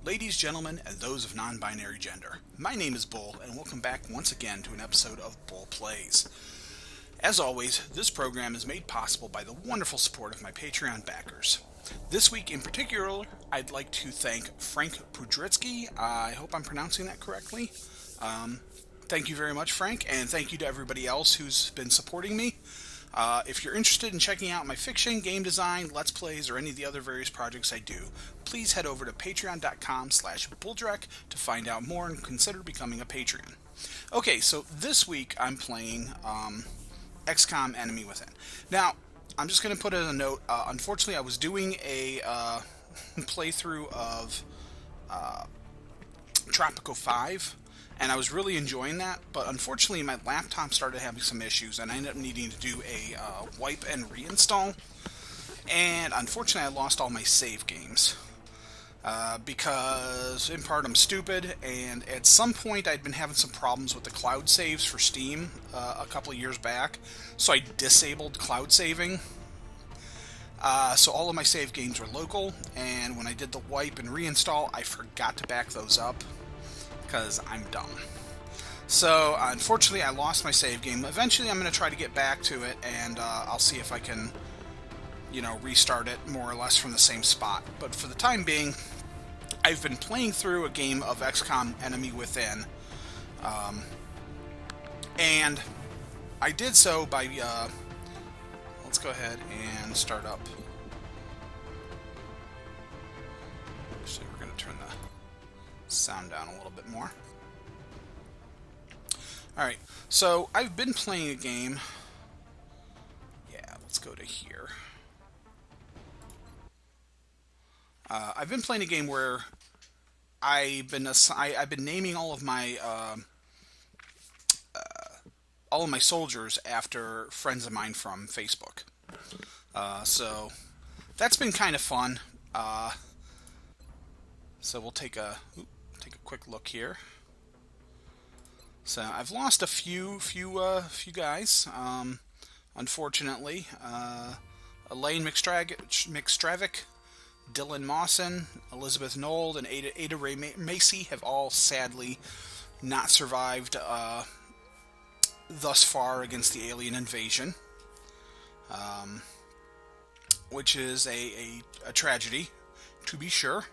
Ladies, gentlemen, and those of non-binary gender. My name is Bull, and welcome back once again to an episode of Bull Plays. As always, this program is made possible by the wonderful support of my Patreon backers. This week in particular, I'd like to thank Frank Pudritsky. I hope I'm pronouncing that correctly. Thank you very much, Frank, and thank you to everybody else who's been supporting me. If you're interested in checking out my fiction, game design, let's plays, or any of the other various projects I do, please head over to patreon.com/Bulldrek to find out more and consider becoming a Patreon. Okay, so this week I'm playing XCOM Enemy Within. Now, I'm just going to put in a note. Unfortunately, I was doing a playthrough of Tropico 5, and I was really enjoying that, but unfortunately my laptop started having some issues, and I ended up needing to do a wipe and reinstall, and unfortunately I lost all my save games. Because, in part, I'm stupid, and at some point I'd been having some problems with the cloud saves for Steam a couple of years back, so I disabled cloud saving. So all of my save games were local, and when I did the wipe and reinstall, I forgot to back those up, because I'm dumb. So, unfortunately, I lost my save game. Eventually, I'm going to try to get back to it, and I'll see if I can, restart it more or less from the same spot. But for the time being, I've been playing through a game of XCOM Enemy Within, and I did so by, let's go ahead and start up. Actually, we're going to turn the sound down a little bit more. Alright, so I've been playing a game. Yeah, let's go to here. I've been playing a game where I've been naming all of my soldiers after friends of mine from Facebook. So that's been kind of fun. So we'll take a quick look here. So I've lost a few guys, unfortunately. Elaine McStravick, Dylan Mawson, Elizabeth Nold, and Ada Ray Macy have all sadly not survived thus far against the alien invasion, which is a tragedy, to be sure.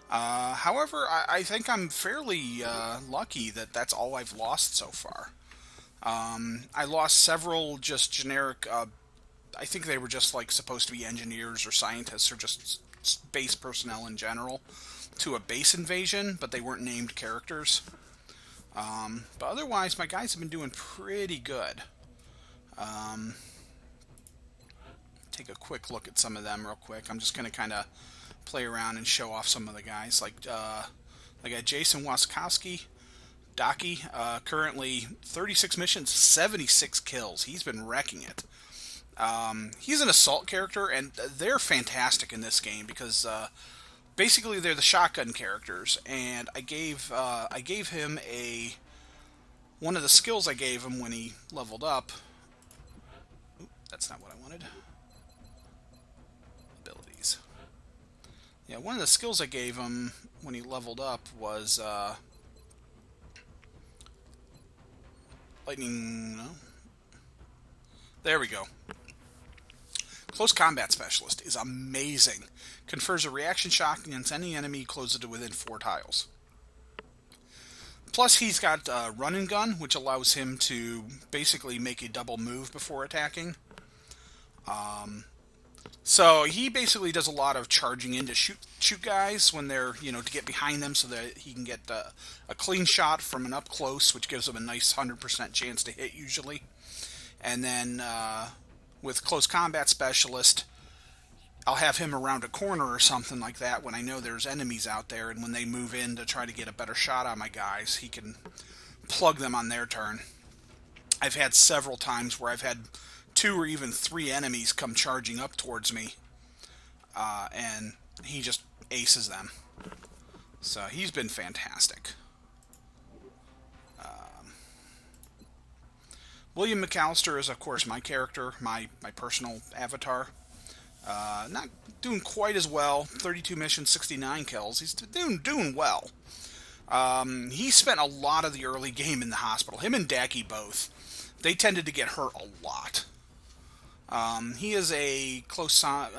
However, I think I'm fairly lucky that that's all I've lost so far. I lost several just generic, I think they were just like supposed to be engineers or scientists or just base personnel in general to a base invasion, but they weren't named characters. But otherwise, my guys have been doing pretty good. Take a quick look at some of them real quick. I'm just going to kind of play around and show off some of the guys. Like I got Jason Waskowski, Docky, currently 36 missions, 76 kills. He's been wrecking it. He's an assault character, and they're fantastic in this game because basically they're the shotgun characters. And I gave him one of the skills I gave him when he leveled up. Oop, that's not what I wanted. Abilities. Yeah, one of the skills I gave him when he leveled up was lightning. No. There we go. Close Combat Specialist is amazing. Confers a reaction shock against any enemy closer to within 4 tiles. Plus, he's got Run and Gun, which allows him to basically make a double move before attacking. So he basically does a lot of charging in to shoot guys when they're, to get behind them so that he can get a clean shot from an up close, which gives him a nice 100% chance to hit usually. And then with Close Combat Specialist, I'll have him around a corner or something like that when I know there's enemies out there, and when they move in to try to get a better shot on my guys, he can plug them on their turn. I've had several times where I've had 2 or even 3 enemies come charging up towards me, and he just aces them. So he's been fantastic. William McAllister is, of course, my character, my personal avatar. Not doing quite as well. 32 missions, 69 kills. He's doing well. He spent a lot of the early game in the hospital. Him and Daki both. They tended to get hurt a lot. He is a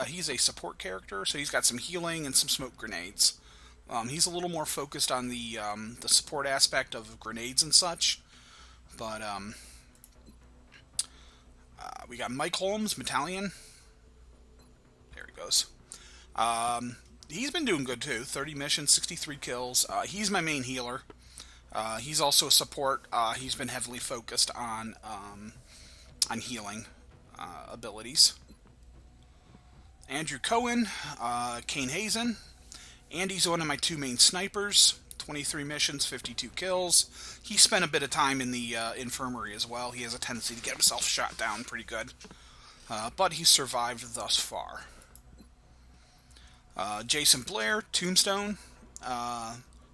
he's a support character, so he's got some healing and some smoke grenades. He's a little more focused on the support aspect of grenades and such. But we got Mike Holmes, Battalion. There he goes. He's been doing good too. 30 missions, 63 kills. He's my main healer. He's also a support. He's been heavily focused on healing abilities. Andrew Cohen, Kane Hazen. Andy's one of my two main snipers. 23 missions, 52 kills. He spent a bit of time in the infirmary as well. He has a tendency to get himself shot down pretty good. But he survived thus far. Jason Blair, Tombstone.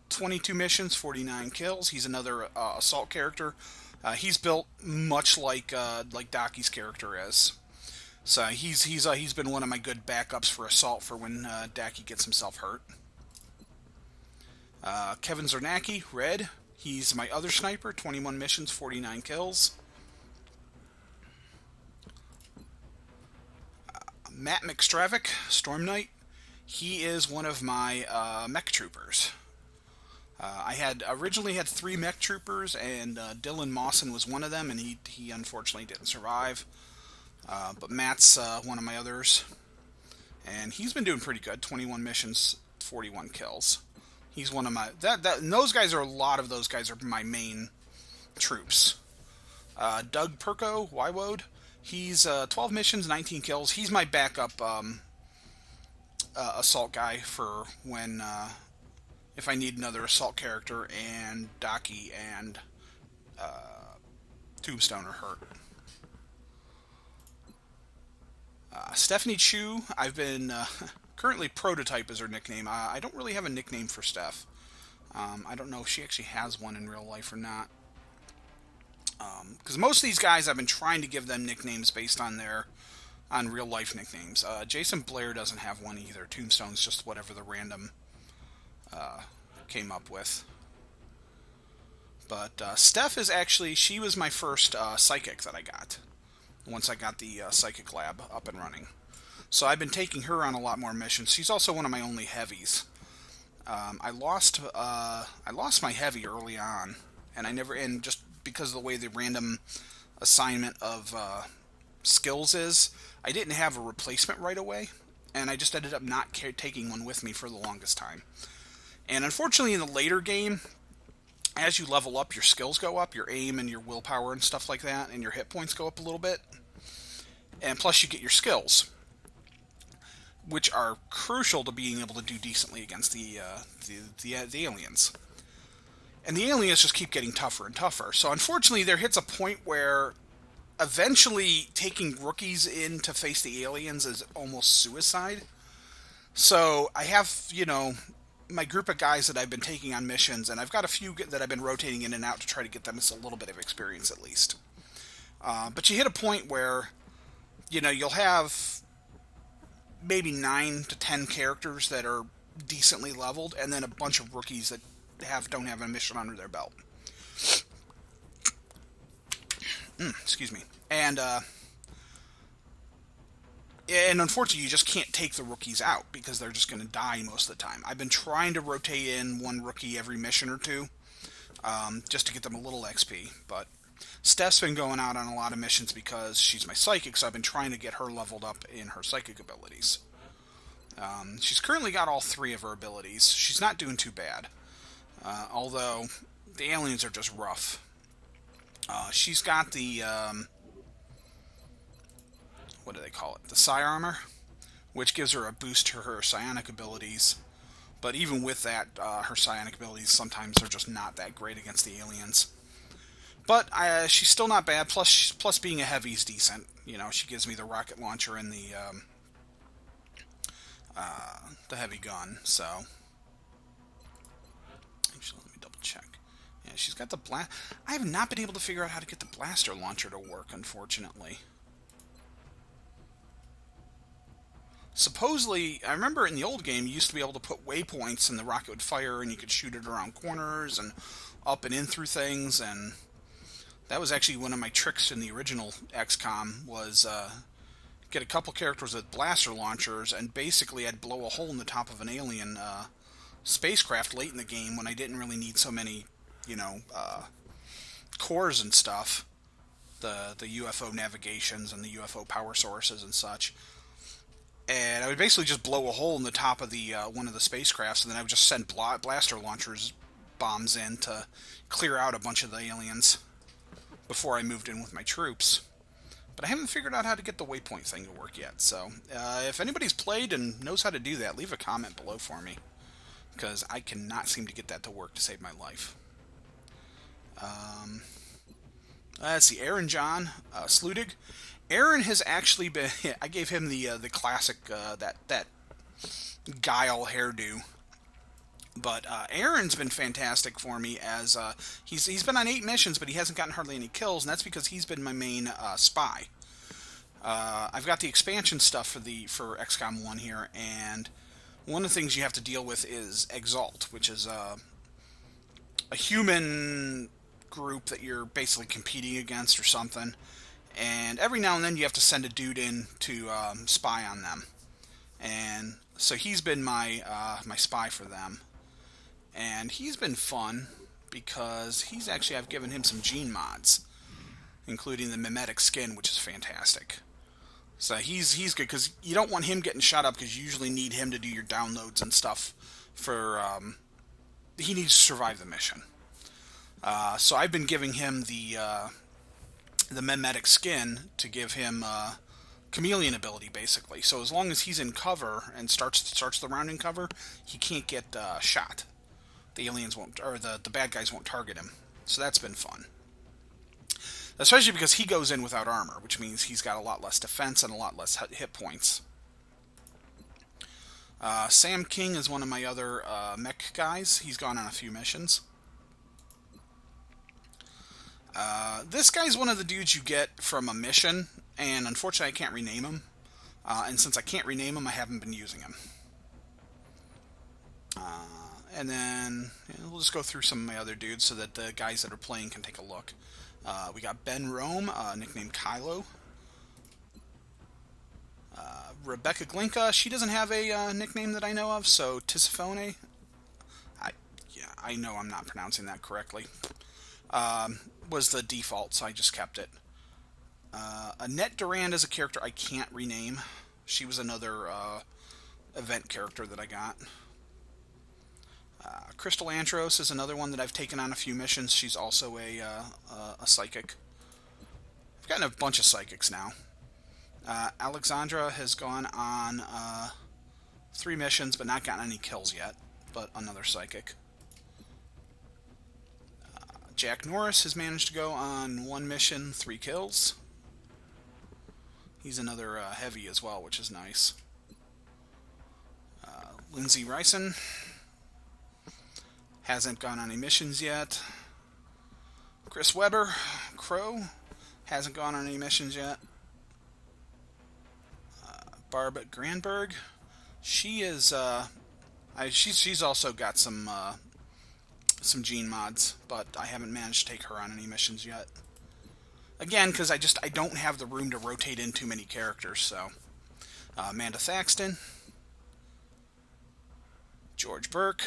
22 missions, 49 kills. He's another assault character. He's built much like Daki's character is. So he's been one of my good backups for assault for when Daki gets himself hurt. Kevin Zernacki, Red. He's my other sniper. 21 missions, 49 kills. Matt McStravick, Storm Knight. He is one of my mech troopers. I had originally had 3 mech troopers, and Dylan Mawson was one of them, and he unfortunately didn't survive. But Matt's one of my others, and he's been doing pretty good. 21 missions, 41 kills. He's one of my and those guys are a lot of those guys are my main troops. Doug Perko, Wywode. He's 12 missions, 19 kills. He's my backup assault guy for when if I need another assault character and Daki and Tombstone are hurt. Stephanie Chu, I've been currently Prototype is her nickname. I don't really have a nickname for Steph. I don't know if she actually has one in real life or not. Because most of these guys, I've been trying to give them nicknames based on real life nicknames. Jason Blair doesn't have one either. Tombstone's just whatever the random came up with. But Steph is actually, she was my first psychic that I got once I got the psychic lab up and running. So I've been taking her on a lot more missions. She's also one of my only heavies. I lost my heavy early on, and just because of the way the random assignment of skills is, I didn't have a replacement right away, and I just ended up not taking one with me for the longest time. And unfortunately, in the later game, as you level up, your skills go up, your aim and your willpower and stuff like that, and your hit points go up a little bit. And plus, you get your skills, which are crucial to being able to do decently against the aliens. And the aliens just keep getting tougher and tougher. So unfortunately, there hits a point where eventually taking rookies in to face the aliens is almost suicide. So I have, my group of guys that I've been taking on missions, and I've got a few that I've been rotating in and out to try to get them a little bit of experience at least. But you hit a point where, you'll have maybe 9 to 10 characters that are decently leveled, and then a bunch of rookies that don't have a mission under their belt. Excuse me. And unfortunately, you just can't take the rookies out because they're just going to die most of the time. I've been trying to rotate in one rookie every mission or two, just to get them a little XP. But Steph's been going out on a lot of missions because she's my psychic, so I've been trying to get her leveled up in her psychic abilities. She's currently got all 3 of her abilities. She's not doing too bad, although the aliens are just rough. She's got the what do they call it? The Psi Armor, which gives her a boost to her psionic abilities. But even with that, her psionic abilities sometimes are just not that great against the aliens. But she's still not bad. Plus being a heavy is decent. She gives me the rocket launcher and the heavy gun. So actually, let me double check. Yeah, she's got the blast. I have not been able to figure out how to get the blaster launcher to work, unfortunately. Supposedly, I remember in the old game, you used to be able to put waypoints and the rocket would fire and you could shoot it around corners and up and in through things. And that was actually one of my tricks in the original XCOM was get a couple characters with blaster launchers and basically I'd blow a hole in the top of an alien spacecraft late in the game when I didn't really need so many, cores and stuff. The UFO navigations and the UFO power sources and such. And I would basically just blow a hole in the top of the one of the spacecrafts, and then I would just send blaster launchers bombs in to clear out a bunch of the aliens before I moved in with my troops. But I haven't figured out how to get the waypoint thing to work yet. So if anybody's played and knows how to do that, leave a comment below for me, because I cannot seem to get that to work to save my life. Let's see, Aaron John Sludig. Aaron has actually been. I gave him the classic that guile hairdo, but Aaron's been fantastic for me as he's been on 8 missions, but he hasn't gotten hardly any kills, and that's because he's been my main spy. I've got the expansion stuff for XCOM 1 here, and one of the things you have to deal with is Exalt, which is a human group that you're basically competing against or something. And every now and then you have to send a dude in to spy on them. And so he's been my spy for them. And he's been fun because I've given him some gene mods, including the mimetic skin, which is fantastic. So he's good because you don't want him getting shot up because you usually need him to do your downloads and stuff for he needs to survive the mission. So I've been giving him the mimetic skin to give him chameleon ability, basically. So as long as he's in cover and starts the round in cover, he can't get shot. The aliens won't, or the bad guys won't target him. So that's been fun. Especially because he goes in without armor, which means he's got a lot less defense and a lot less hit points. Sam King is one of my other mech guys. He's gone on a few missions. This guy's one of the dudes you get from a mission, and unfortunately I can't rename him. And since I can't rename him, I haven't been using him. And then we'll just go through some of my other dudes so that the guys that are playing can take a look. We got Ben Rome, nicknamed Kylo. Rebecca Glinka, she doesn't have a nickname that I know of, so Tisiphone. I know I'm not pronouncing that correctly. Was the default, so I just kept it. Annette Durand is a character I can't rename. She was another event character that I got. Crystal Andros is another one that I've taken on a few missions. She's also a psychic. I've gotten a bunch of psychics now. Alexandra has gone on 3 missions, but not gotten any kills yet, but another psychic. Jack Norris has managed to go on 1 mission, 3 kills. He's another heavy as well, which is nice. Lindsay Ryson hasn't gone on any missions yet. Chris Weber, Crow, hasn't gone on any missions yet. Barb Granberg, she is she's also got some gene mods, but I haven't managed to take her on any missions yet. Again, because I don't have the room to rotate in too many characters. So Amanda Thaxton, George Burke,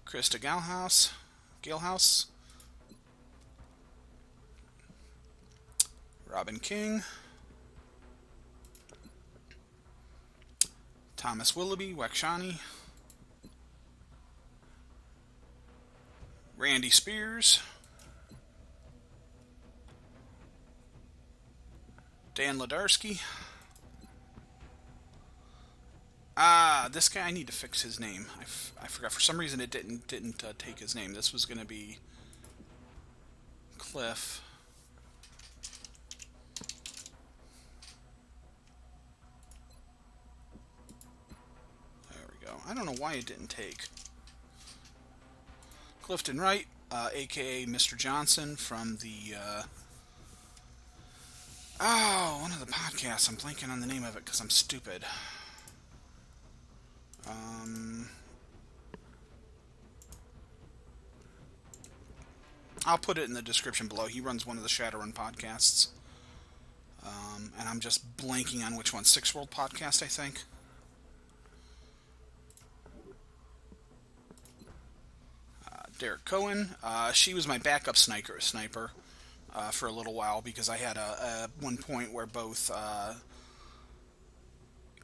Krista Galehouse, Robin King, Thomas Willoughby, Wakshani, Randy Spears, Dan Ladarsky. This guy, I need to fix his name. I forgot. For some reason, it didn't take his name. This was going to be Cliff. There we go. I don't know why it didn't take. Clifton Wright, a.k.a. Mr. Johnson from the Oh, one of the podcasts. I'm blanking on the name of it because I'm stupid. Um, I'll put it in the description below. He runs one of the Shadowrun podcasts. And I'm just blanking on which one. Six World Podcast, I think. Derek Cohen. She was my backup sniper for a little while because I had a one point where both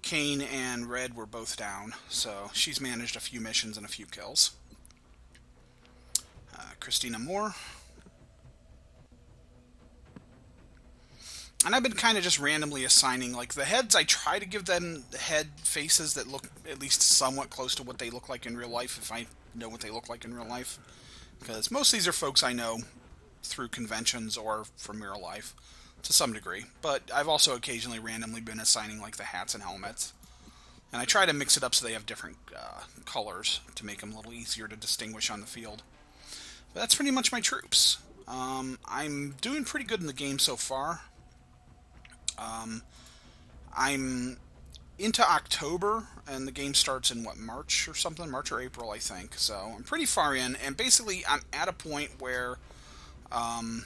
Kane and Red were both down. So she's managed a few missions and a few kills. Christina Moore. And I've been kind of just randomly assigning, like, the heads, I try to give them head faces that look at least somewhat close to what they look like in real life, if I know what they look like in real life. Because most of these are folks I know through conventions or from real life, to some degree. But I've also occasionally randomly been assigning, like, the hats and helmets. And I try to mix it up so they have different colors to make them a little easier to distinguish on the field. But that's pretty much my troops. I'm doing pretty good in the game so far. I'm into October, and the game starts in, what, March or something? March or April, I think. So I'm pretty far in, and basically I'm at a point where I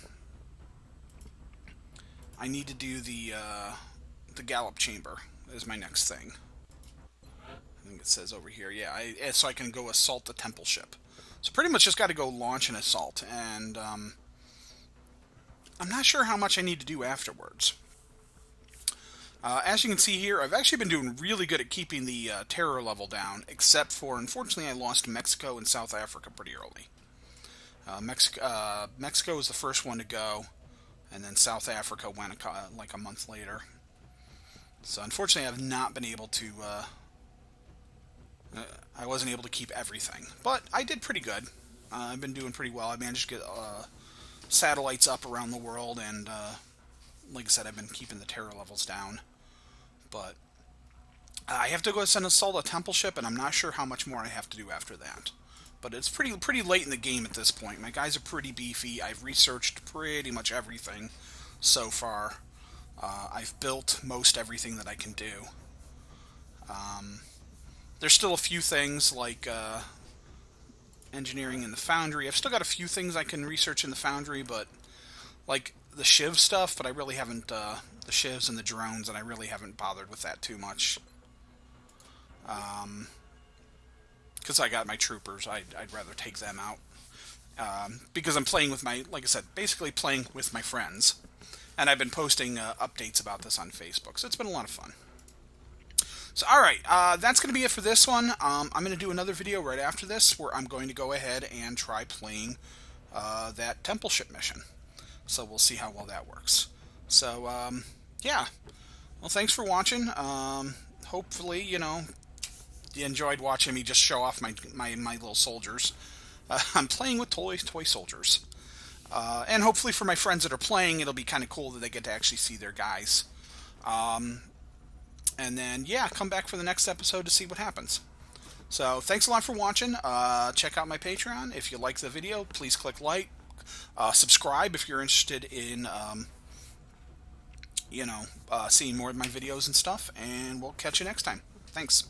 need to do the Gallop Chamber is my next thing. I think it says over here, yeah, so I can go assault the temple ship. So pretty much just got to go launch an assault, and I'm not sure how much I need to do afterwards. As you can see here, I've actually been doing really good at keeping the terror level down, except for, unfortunately, I lost Mexico and South Africa pretty early. Mexico was the first one to go, and then South Africa went like a month later. So unfortunately, I've not been able to... I wasn't able to keep everything, but I did pretty good. I've been doing pretty well. I managed to get satellites up around the world, and like I said, I've been keeping the terror levels down. But I have to go and assault a temple ship, and I'm not sure how much more I have to do after that. But it's pretty late in the game at this point. My guys are pretty beefy. I've researched pretty much everything so far. I've built most everything that I can do. There's still a few things like engineering in the foundry. I've still got a few things I can research in the foundry, but like the Shiv stuff, but I really haven't, the Shivs and the drones, and I really haven't bothered with that too much. Because I got my troopers, I'd rather take them out. Because I'm playing with my, like I said, basically playing with my friends. And I've been posting updates about this on Facebook, so it's been a lot of fun. So, alright, that's going to be it for this one. I'm going to do another video right after this, where I'm going to go ahead and try playing that temple ship mission. So we'll see how well that works. So, yeah. Well, thanks for watching. Hopefully, you enjoyed watching me just show off my little soldiers. I'm playing with toy soldiers. And hopefully for my friends that are playing, it'll be kind of cool that they get to actually see their guys. And then, yeah, come back for the next episode to see what happens. So, thanks a lot for watching. Check out my Patreon. If you like the video, please click like. Subscribe if you're interested in, seeing more of my videos and stuff. And we'll catch you next time. Thanks.